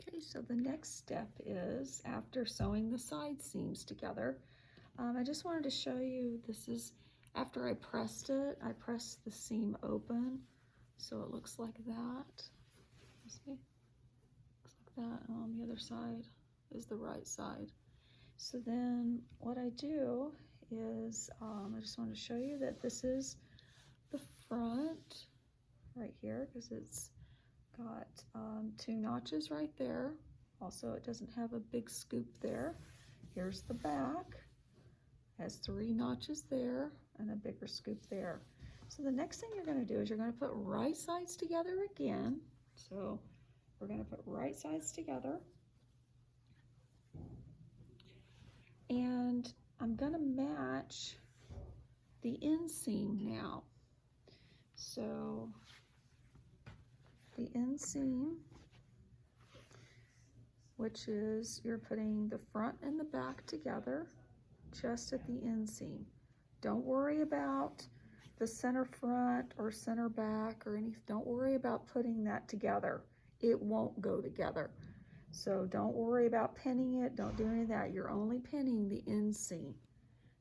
Okay, so the next step is, after sewing the side seams together, I just wanted to show you, this is after I pressed it. I pressed the seam open, so it looks like that. See? Looks like that, and on the other side is the right side. So then what I do is, I just want to show you that this is the front right here, because it's got 2 notches right there. Also, it doesn't have a big scoop there. Here's the back. Has 3 notches there and a bigger scoop there. So the next thing you're going to do is you're going to put right sides together again. So we're going to put right sides together. And I'm going to match the inseam now. So the inseam, which is, you're putting the front and the back together just at the inseam. Don't worry about the center front or center back or anything. Don't worry about putting that together. It won't go together. So don't worry about pinning it. Don't do any of that. You're only pinning the inseam.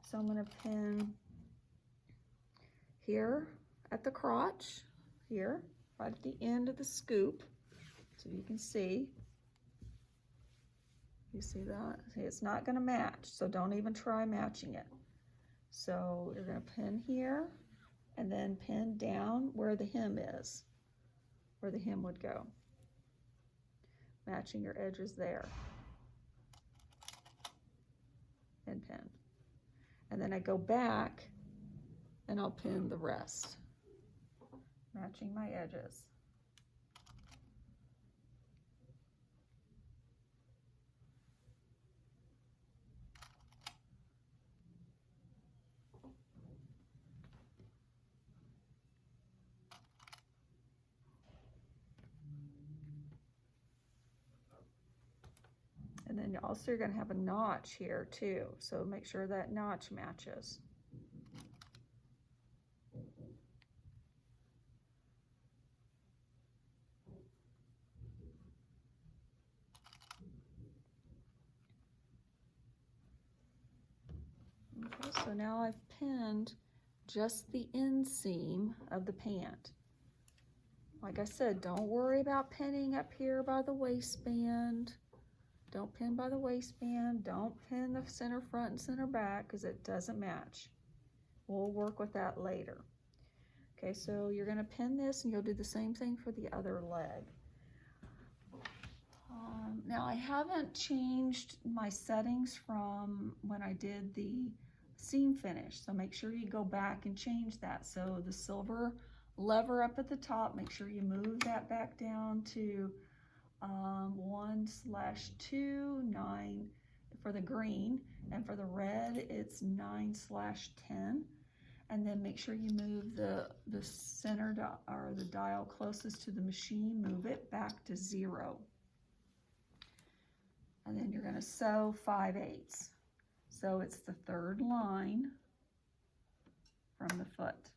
So I'm going to pin here at the crotch, here, right at the end of the scoop, so you can see. You see that? See, it's not going to match, so don't even try matching it. So you're going to pin here and then pin down where the hem is, where the hem would go. Matching your edges there. And pin. And then I go back and I'll pin the rest, matching my edges. And then also you're going to have a notch here too, so make sure that notch matches. Okay, so now I've pinned just the inseam of the pant. Like I said, don't worry about pinning up here by the waistband. Don't pin by the waistband. Don't pin the center front and center back because it doesn't match. We'll work with that later. Okay, so you're going to pin this and you'll do the same thing for the other leg. Now I haven't changed my settings from when I did the seam finish, so make sure you go back and change that. So the silver lever up at the top, make sure you move that back down to 1/2, 9 for the green, and for the red it's 9/10. And then make sure you move the center or the dial closest to the machine, move it back to 0. And then you're going to sew 5/8. So it's the 3rd line from the foot.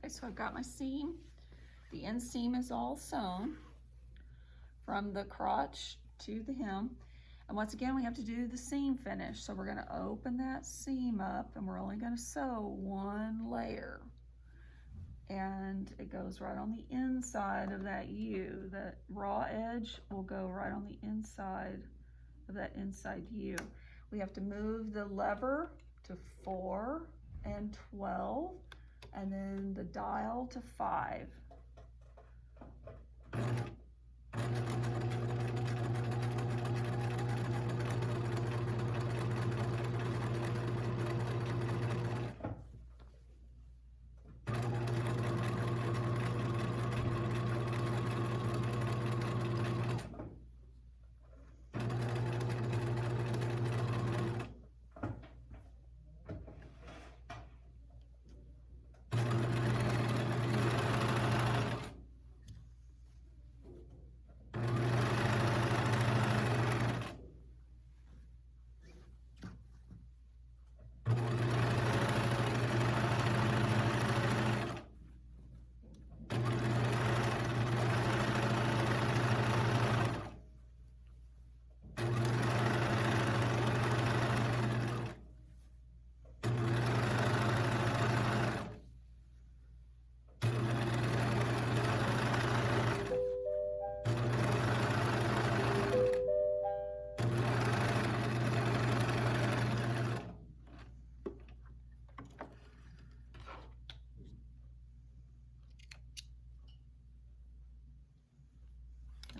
So I've got my seam. The inseam is all sewn. from the crotch to the hem. And once again, we have to do the seam finish. So we're going to open that seam up, and we're only going to sew one layer. And it goes right on the inside of that U. That raw edge will go right on the inside of that inside U. We have to move the lever to 4 and 12, and then the dial to 5.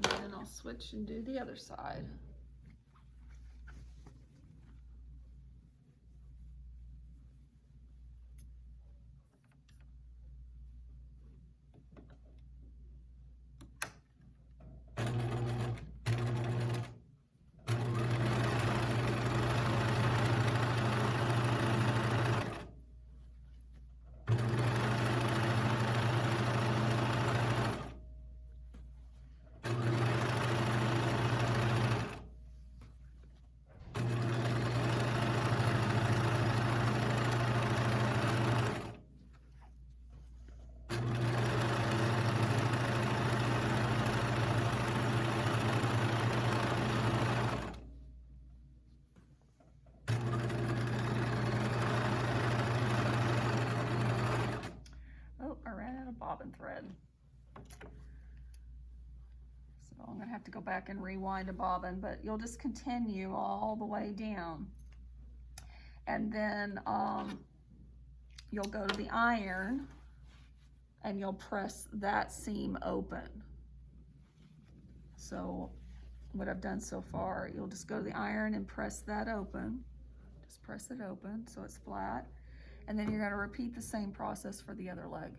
And then I'll switch and do the other side. I ran out of bobbin thread. So I'm going to have to go back and rewind a bobbin, but you'll just continue all the way down. And then you'll go to the iron and you'll press that seam open. So what I've done so far, you'll just go to the iron and press that open. Just press it open so it's flat. And then you're going to repeat the same process for the other leg.